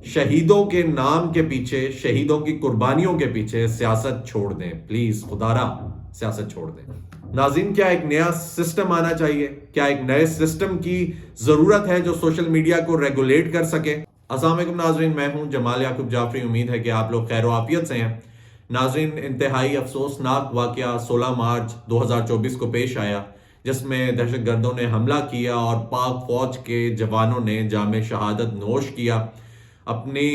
شہیدوں کے نام کے پیچھے، شہیدوں کی قربانیوں کے پیچھے سیاست چھوڑ دیں پلیز، خدارا سیاست چھوڑ دیں۔ ناظرین، کیا ایک نیا سسٹم آنا چاہیے؟ کیا ایک نئے سسٹم کی ضرورت ہے جو سوشل میڈیا کو ریگولیٹ کر سکے؟ السلام علیکم ناظرین، میں ہوں جمال یعقوب جعفری، امید ہے کہ آپ لوگ خیر و عافیت سے ہیں۔ ناظرین، انتہائی افسوسناک واقعہ 16 مارچ 2024 کو پیش آیا، جس میں دہشت گردوں نے حملہ کیا اور پاک فوج کے جوانوں نے جام شہادت نوش کیا، اپنی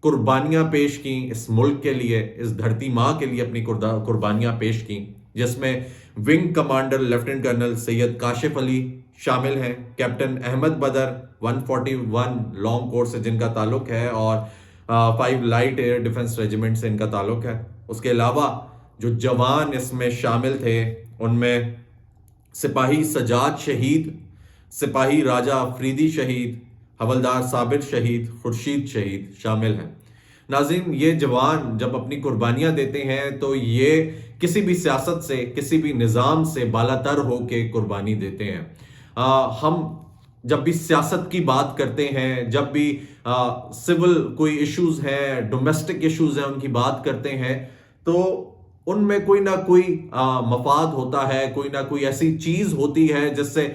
قربانیاں پیش کیں اس ملک کے لیے، اس دھرتی ماں کے لیے اپنی قربانیاں پیش کیں، جس میں ونگ کمانڈر لیفٹیننٹ کرنل سید کاشف علی شامل ہیں، کیپٹن احمد بدر 141 لانگ کورس سے جن کا تعلق ہے، اور 5 لائٹ ایئر ڈیفنس ریجیمنٹ سے ان کا تعلق ہے۔ اس کے علاوہ جو جوان اس میں شامل تھے ان میں سپاہی سجاد شہید، سپاہی راجہ افریدی شہید، حوالدار صابر شہید، خورشید شہید شامل ہیں۔ ناظرین، یہ جوان جب اپنی قربانیاں دیتے ہیں تو یہ کسی بھی سیاست سے، کسی بھی نظام سے بالاتر ہو کے قربانی دیتے ہیں۔ ہم جب بھی سیاست کی بات کرتے ہیں، جب بھی سول کوئی ایشوز ہیں، ڈومیسٹک ایشوز ہیں، ان کی بات کرتے ہیں تو ان میں کوئی نہ کوئی مفاد ہوتا ہے، کوئی نہ کوئی ایسی چیز ہوتی ہے جس سے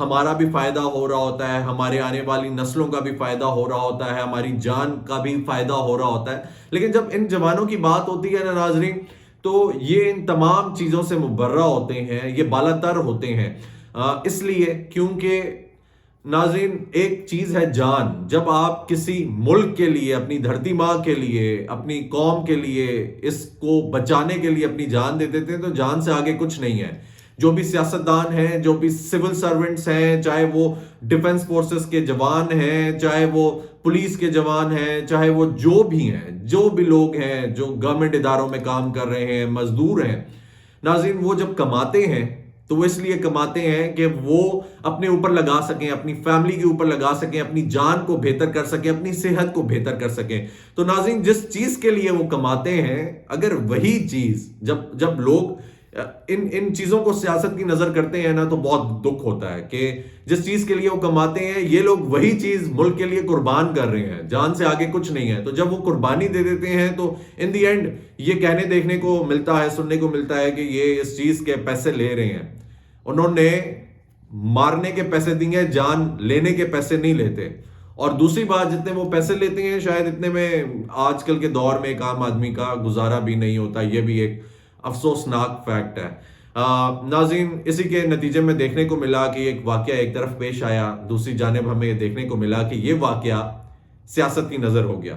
ہمارا بھی فائدہ ہو رہا ہوتا ہے، ہمارے آنے والی نسلوں کا بھی فائدہ ہو رہا ہوتا ہے، ہماری جان کا بھی فائدہ ہو رہا ہوتا ہے۔ لیکن جب ان جوانوں کی بات ہوتی ہے نا ناظرین، تو یہ ان تمام چیزوں سے مبرہ ہوتے ہیں، یہ بالاتر ہوتے ہیں، اس لیے کیونکہ ناظرین ایک چیز ہے جان۔ جب آپ کسی ملک کے لیے، اپنی دھرتی ماں کے لیے، اپنی قوم کے لیے، اس کو بچانے کے لیے اپنی جان دے دیتے ہیں تو جان سے آگے کچھ نہیں ہے۔ جو بھی سیاستدان ہیں، جو بھی سول سرونٹس ہیں، چاہے وہ ڈیفنس فورسز کے جوان ہیں، چاہے وہ پولیس کے جوان ہیں، چاہے وہ جو بھی ہیں، جو بھی لوگ ہیں جو گورنمنٹ اداروں میں کام کر رہے ہیں، مزدور ہیں، ناظرین وہ جب کماتے ہیں تو وہ اس لیے کماتے ہیں کہ وہ اپنے اوپر لگا سکیں، اپنی فیملی کے اوپر لگا سکیں، اپنی جان کو بہتر کر سکیں، اپنی صحت کو بہتر کر سکیں۔ تو ناظرین جس چیز کے لیے وہ کماتے ہیں، اگر وہی چیز جب لوگ ان چیزوں کو سیاست کی نظر کرتے ہیں نا تو بہت دکھ ہوتا ہے کہ جس چیز کے لیے وہ کماتے ہیں یہ لوگ وہی چیز ملک کے لیے قربان کر رہے ہیں، جان سے آگے کچھ نہیں ہے۔ تو جب وہ قربانی دے دیتے ہیں تو ان دی اینڈ یہ کہنے دیکھنے کو ملتا ہے، سننے کو ملتا ہے کہ یہ اس چیز کے پیسے لے رہے ہیں۔ انہوں نے مارنے کے پیسے دیے ہیں، جان لینے کے پیسے نہیں لیتے۔ اور دوسری بات، جتنے وہ پیسے لیتے ہیں شاید اتنے میں آج کل کے دور میں ایک عام آدمی کا گزارا بھی نہیں ہوتا، یہ بھی ایک افسوسناک فیکٹ ہے۔ ناظرین اسی کے نتیجے میں دیکھنے کو ملا کہ ایک واقعہ ایک طرف پیش آیا، دوسری جانب ہمیں دیکھنے کو ملا کہ یہ واقعہ سیاست کی نظر ہو گیا۔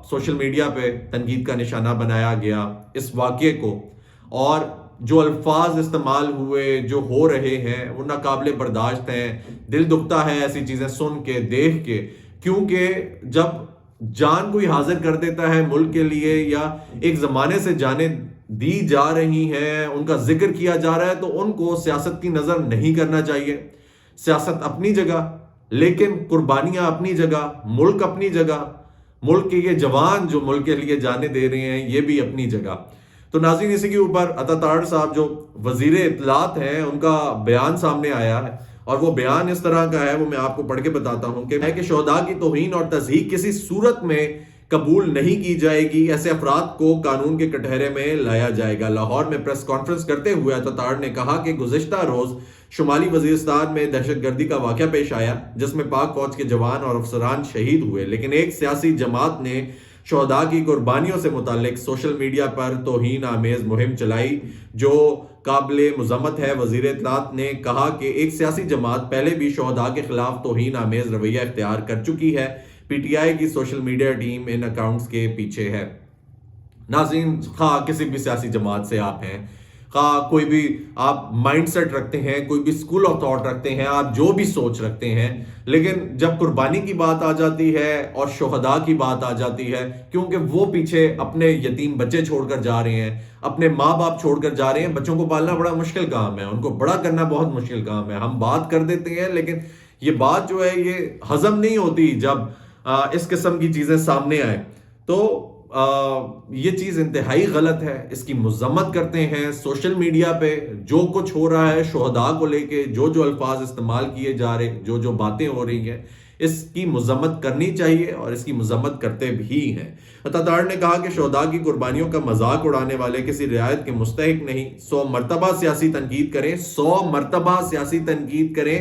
سوشل میڈیا پہ تنقید کا نشانہ بنایا گیا اس واقعے کو، اور جو الفاظ استعمال ہوئے، جو ہو رہے ہیں، وہ ناقابل برداشت ہیں۔ دل دکھتا ہے ایسی چیزیں سن کے، دیکھ کے، کیونکہ جب جان کوئی حاضر کر دیتا ہے ملک کے لیے، یا ایک زمانے سے جانیں دی جا رہی ہیں، ان کا ذکر کیا جا رہا ہے، تو ان کو سیاست کی نظر نہیں کرنا چاہیے۔ سیاست اپنی جگہ، لیکن قربانیاں اپنی جگہ، ملک اپنی جگہ، ملک کے یہ جوان جو ملک کے لیے جانیں دے رہے ہیں یہ بھی اپنی جگہ۔ تو ناظرین اسی کے اوپر عطا تاہر صاحب جو وزیر اطلاعات ہیں ان کا بیان سامنے آیا ہے، اور وہ بیان اس طرح کا ہے، وہ میں آپ کو پڑھ کے بتاتا ہوں کہ شہداء کی توہین اور تضحیک کسی صورت میں قبول نہیں کی جائے گی، ایسے افراد کو قانون کے کٹہرے میں لایا جائے گا۔ لاہور میں پریس کانفرنس کرتے ہوئے عطا تاہر نے کہا کہ گزشتہ روز شمالی وزیرستان میں دہشت گردی کا واقعہ پیش آیا جس میں پاک فوج کے جوان اور افسران شہید ہوئے، لیکن ایک سیاسی جماعت نے شہداء کی قربانیوں سے متعلق سوشل میڈیا پر توہین آمیز مہم چلائی جو قابل مذمت ہے۔ وزیر اطلاعات نے کہا کہ ایک سیاسی جماعت پہلے بھی شہداء کے خلاف توہین آمیز رویہ اختیار کر چکی ہے، پی ٹی آئی کی سوشل میڈیا ٹیم ان اکاؤنٹس کے پیچھے ہے۔ ناظرین خواہ کسی بھی سیاسی جماعت سے آپ ہیں، خواہ کوئی بھی آپ مائنڈ سیٹ رکھتے ہیں، کوئی بھی اسکول آف تھاٹ رکھتے ہیں، آپ جو بھی سوچ رکھتے ہیں، لیکن جب قربانی کی بات آ جاتی ہے اور شہداء کی بات آ جاتی ہے، کیونکہ وہ پیچھے اپنے یتیم بچے چھوڑ کر جا رہے ہیں، اپنے ماں باپ چھوڑ کر جا رہے ہیں۔ بچوں کو پالنا بڑا مشکل کام ہے، ان کو بڑا کرنا بہت مشکل کام ہے۔ ہم بات کر دیتے ہیں لیکن یہ بات جو ہے یہ ہضم نہیں ہوتی جب اس قسم کی چیزیں سامنے آئیں۔ تو یہ چیز انتہائی غلط ہے، اس کی مذمت کرتے ہیں۔ سوشل میڈیا پہ جو کچھ ہو رہا ہے شہداء کو لے کے، جو الفاظ استعمال کیے جا رہے، جو باتیں ہو رہی ہیں، اس کی مذمت کرنی چاہیے اور اس کی مذمت کرتے بھی ہیں۔ اتاتارڈ نے کہا کہ شہداء کی قربانیوں کا مذاق اڑانے والے کسی رعایت کے مستحق نہیں، 100 مرتبہ سیاسی تنقید کریں، 100 مرتبہ سیاسی تنقید کریں۔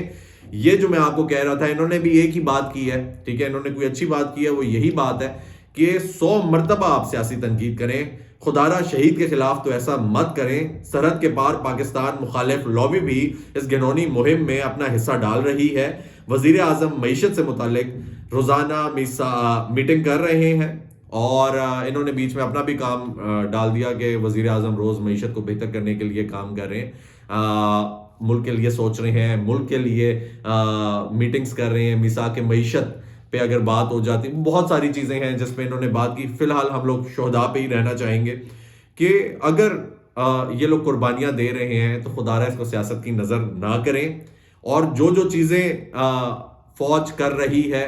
یہ جو میں آپ کو کہہ رہا تھا، انہوں نے بھی ایک ہی بات کی ہے، ٹھیک ہے، انہوں نے کوئی اچھی بات کی ہے، وہ یہی بات ہے کہ 100 مرتبہ آپ سیاسی تنقید کریں، خدا را شہید کے خلاف تو ایسا مت کریں۔ سرحد کے پار پاکستان مخالف لابی بھی اس گھنونی مہم میں اپنا حصہ ڈال رہی ہے۔ وزیر اعظم معیشت سے متعلق روزانہ میٹنگ کر رہے ہیں، اور انہوں نے بیچ میں اپنا بھی کام ڈال دیا کہ وزیر اعظم روز معیشت کو بہتر کرنے کے لیے کام کر رہے ہیں، ملک کے لیے سوچ رہے ہیں، ملک کے لیے میٹنگز کر رہے ہیں۔ میثاق معیشت پہ اگر بات ہو جاتی، بہت ساری چیزیں ہیں جس پہ انہوں نے بات کی۔ فی الحال ہم لوگ شہداء پہ ہی رہنا چاہیں گے کہ اگر یہ لوگ قربانیاں دے رہے ہیں تو خدا را اس کو سیاست کی نظر نہ کریں، اور جو چیزیں فوج کر رہی ہے،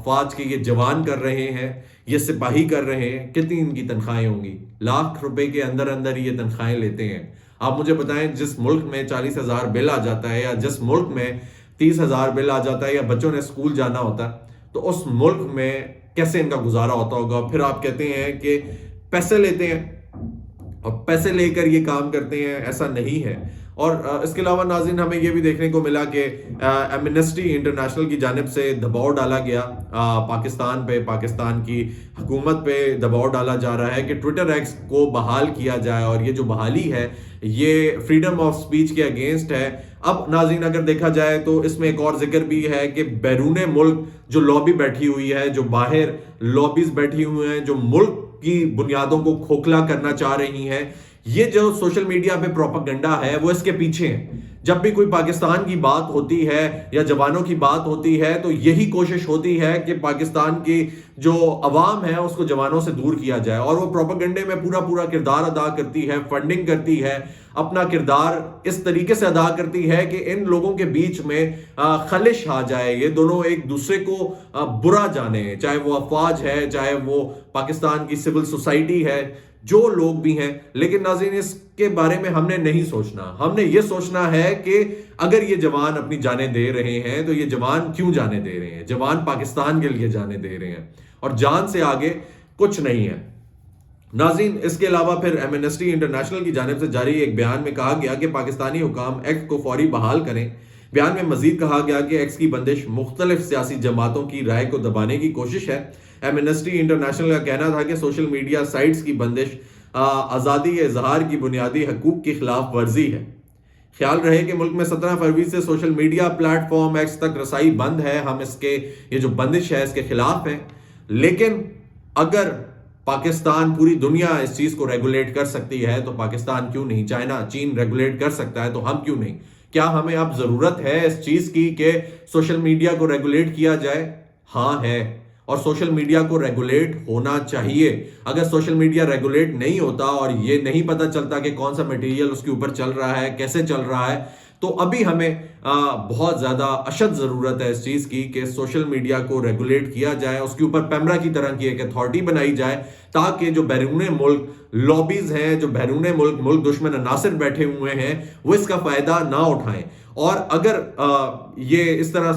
فوج کے یہ جوان کر رہے ہیں، یہ سپاہی کر رہے ہیں، کتنی ان کی تنخواہیں ہوں گی؟ لاکھ روپے کے اندر اندر یہ تنخواہیں لیتے ہیں۔ آپ مجھے بتائیں، جس ملک میں 40,000 بل آ جاتا ہے، یا جس ملک میں 30,000 بل آ جاتا ہے، یا بچوں نے اسکول جانا ہوتا ہے، تو اس ملک میں کیسے ان کا گزارا ہوتا ہوگا؟ پھر آپ کہتے ہیں کہ پیسے لیتے ہیں اور پیسے لے کر یہ کام کرتے ہیں، ایسا نہیں ہے۔ اور اس کے علاوہ ناظرین، ہمیں یہ بھی دیکھنے کو ملا کہ ایمنسٹی انٹرنیشنل کی جانب سے دباؤ ڈالا گیا پاکستان پہ، پاکستان کی حکومت پہ دباؤ ڈالا جا رہا ہے کہ ٹویٹر ایکس کو بحال کیا جائے، اور یہ جو بحالی ہے یہ فریڈم آف سپیچ کے اگینسٹ ہے۔ اب ناظرین اگر دیکھا جائے تو اس میں ایک اور ذکر بھی ہے کہ بیرون ملک جو لابی بیٹھی ہوئی ہے، جو باہر لابیز بیٹھی ہوئی ہیں، جو ملک کی بنیادوں کو کھوکھلا کرنا چاہ رہی ہیں، یہ جو سوشل میڈیا پہ پروپیگنڈا ہے وہ اس کے پیچھے ہیں۔ جب بھی کوئی پاکستان کی بات ہوتی ہے یا جوانوں کی بات ہوتی ہے تو یہی کوشش ہوتی ہے کہ پاکستان کی جو عوام ہے اس کو جوانوں سے دور کیا جائے، اور وہ پروپیگنڈے میں پورا کردار ادا کرتی ہے، فنڈنگ کرتی ہے، اپنا کردار اس طریقے سے ادا کرتی ہے کہ ان لوگوں کے بیچ میں خلش آ جائے، یہ دونوں ایک دوسرے کو برا جانے، چاہے وہ افواج ہے، چاہے وہ پاکستان کی سول سوسائٹی ہے، جو لوگ بھی ہیں۔ لیکن ناظرین، اس کے بارے میں ہم نے نہیں سوچنا، ہم نے یہ سوچنا ہے کہ اگر یہ جوان اپنی جانیں دے رہے ہیں تو یہ جوان کیوں جانیں دے رہے ہیں؟ جوان پاکستان کے لیے جانیں دے رہے ہیں، اور جان سے آگے کچھ نہیں ہے۔ ناظرین، اس کے علاوہ پھر ایمنسٹی انٹرنیشنل کی جانب سے جاری ایک بیان میں کہا گیا کہ پاکستانی حکام ایکٹ کو فوری بحال کریں۔ بیان میں مزید کہا گیا کہ ایکس کی بندش مختلف سیاسی جماعتوں کی رائے کو دبانے کی کوشش ہے۔ ایمنسٹی انٹرنیشنل کا کہنا تھا کہ سوشل میڈیا سائٹس کی بندش آزادی اظہار کی بنیادی حقوق کی خلاف ورزی ہے۔ خیال رہے کہ ملک میں 17 فروری سے social media plate form x تک رسائی بند ہے، ہم اس کے یہ جو بندش ہے اس کے خلاف ہیں، لیکن اگر پاکستان پوری دنیا اس چیز کو ریگولیٹ کر سکتی ہے تو پاکستان کیوں نہیں؟ چائنا، چین ریگولیٹ کر سکتا ہے تو ہم کیوں نہیں؟ کیا ہمیں اب ضرورت ہے اس چیز کی کہ سوشل میڈیا کو ریگولیٹ کیا جائے؟ ہاں ہے، اور سوشل میڈیا کو ریگولیٹ ہونا چاہیے۔ اگر سوشل میڈیا ریگولیٹ نہیں ہوتا اور یہ نہیں پتہ چلتا کہ کون سا میٹیریل اس کے اوپر چل رہا ہے، کیسے چل رہا ہے، تو ابھی ہمیں بہت زیادہ اشد ضرورت ہے اس چیز کی کہ سوشل میڈیا کو ریگولیٹ کیا جائے، اس کے اوپر پیمرا کی طرح کی ایک اتھارٹی بنائی جائے، تاکہ جو بیرون ملک لابیز ہیں، جو بیرون ملک دشمن عناصر بیٹھے ہوئے ہیں، وہ اس کا فائدہ نہ اٹھائیں۔ اور اگر یہ اس طرح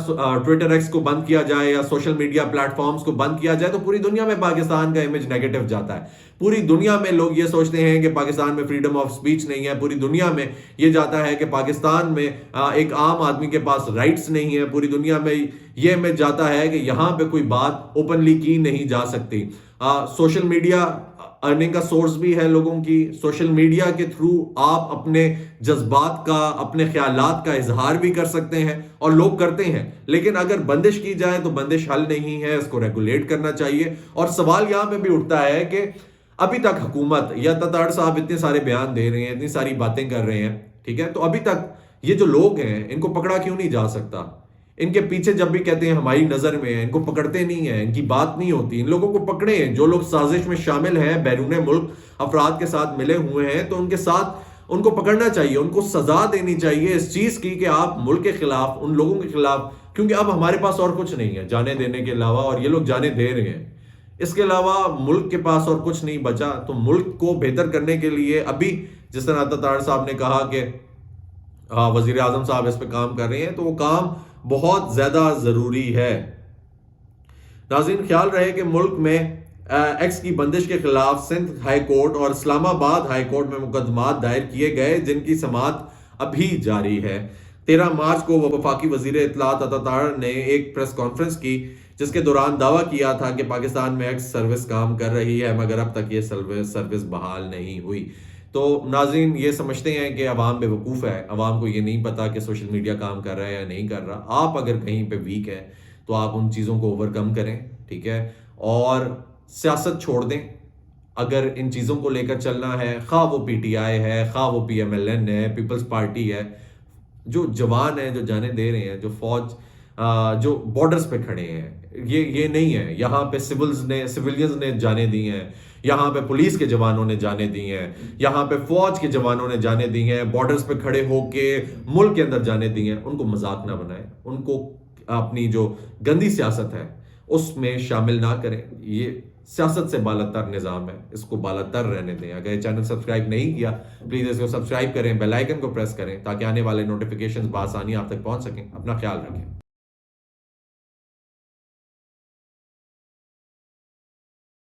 ٹویٹر ایکس کو بند کیا جائے یا سوشل میڈیا پلیٹ فارمز کو بند کیا جائے تو پوری دنیا میں پاکستان کا امیج نیگیٹو جاتا ہے۔ پوری دنیا میں لوگ یہ سوچتے ہیں کہ پاکستان میں فریڈم آف سپیچ نہیں ہے، پوری دنیا میں یہ جاتا ہے کہ پاکستان میں ایک عام آدمی کے پاس رائٹس نہیں ہے، پوری دنیا میں یہ امیج جاتا ہے کہ یہاں پہ کوئی بات اوپنلی کی نہیں جا سکتی۔ سوشل میڈیا ارننگ کا سورس بھی ہے لوگوں کی۔ سوشل میڈیا کے تھرو آپ اپنے جذبات کا، اپنے خیالات کا اظہار بھی کر سکتے ہیں، اور لوگ کرتے ہیں، لیکن اگر بندش کی جائے تو بندش حل نہیں ہے، اس کو ریگولیٹ کرنا چاہیے۔ اور سوال یہاں پہ بھی اٹھتا ہے کہ ابھی تک حکومت یا اتاتارڈ صاحب اتنے سارے بیان دے رہے ہیں، اتنی ساری باتیں کر رہے ہیں، ٹھیک ہے، تو ابھی تک یہ جو لوگ ہیں ان کو پکڑا کیوں نہیں جا سکتا؟ ان کے پیچھے جب بھی کہتے ہیں ہماری نظر میں ہے، ان کو پکڑتے نہیں ہیں، ان کی بات نہیں ہوتی، ان لوگوں کو پکڑیں۔ جو لوگ سازش میں شامل ہیں، بیرون ملک افراد کے ساتھ ملے ہوئے ہیں، تو ان کے ساتھ ان کو پکڑنا چاہیے، ان کو سزا دینی چاہیے اس چیز کی کہ آپ ملک کے خلاف، ان لوگوں کے خلاف، کیونکہ اب ہمارے پاس اور کچھ نہیں ہے جانے دینے کے علاوہ، اور یہ لوگ جانے دے رہے ہیں۔ اس کے علاوہ ملک کے پاس اور کچھ نہیں بچا، تو ملک کو بہتر کرنے کے لیے ابھی جس طرح اتاتارڈ صاحب نے کہا کہ وزیر اعظم صاحب اس پہ کام کر رہے ہیں، تو وہ کام بہت زیادہ ضروری ہے۔ ناظرین خیال رہے کہ ملک میں ایکس کی بندش کے خلاف سندھ ہائی کورٹ اور اسلام آباد ہائی کورٹ میں مقدمات دائر کیے گئے جن کی سماعت ابھی جاری ہے۔ 13 مارچ کو وفاقی وزیر اطلاعات عطا طاہر نے ایک پریس کانفرنس کی جس کے دوران دعویٰ کیا تھا کہ پاکستان میں ایکس سروس کام کر رہی ہے مگر اب تک یہ سروس بحال نہیں ہوئی۔ تو ناظرین یہ سمجھتے ہیں کہ عوام بے وقوف ہے، عوام کو یہ نہیں پتا کہ سوشل میڈیا کام کر رہا ہے یا نہیں کر رہا۔ آپ اگر کہیں پہ ویک ہے تو آپ ان چیزوں کو اوور کم کریں، ٹھیک ہے، اور سیاست چھوڑ دیں۔ اگر ان چیزوں کو لے کر چلنا ہے، خواہ وہ پی ٹی آئی ہے، خواہ وہ پی ایم ایل این ہے، پیپلز پارٹی ہے، جو جوان ہیں، جو جانیں دے رہے ہیں، جو فوج جو بارڈرز پہ کھڑے ہیں، یہ نہیں ہے۔ یہاں پہ سیولینز نے جانیں دی ہیں، یہاں پہ پولیس کے جوانوں نے جانیں دی ہیں، یہاں پہ فوج کے جوانوں نے جانیں دی ہیں، بارڈرز پہ کھڑے ہو کے ملک کے اندر جانیں دی ہیں۔ ان کو مذاق نہ بنائیں، ان کو اپنی جو گندی سیاست ہے اس میں شامل نہ کریں۔ یہ سیاست سے بالاتر نظام ہے، اس کو بالاتر رہنے دیں۔ اگر یہ چینل سبسکرائب نہیں کیا پلیز اس کو سبسکرائب کریں، بیل آئیکن کو پریس کریں تاکہ آنے والے نوٹیفیکیشنز بآسانی آپ تک پہنچ سکیں۔ اپنا خیال رکھیں۔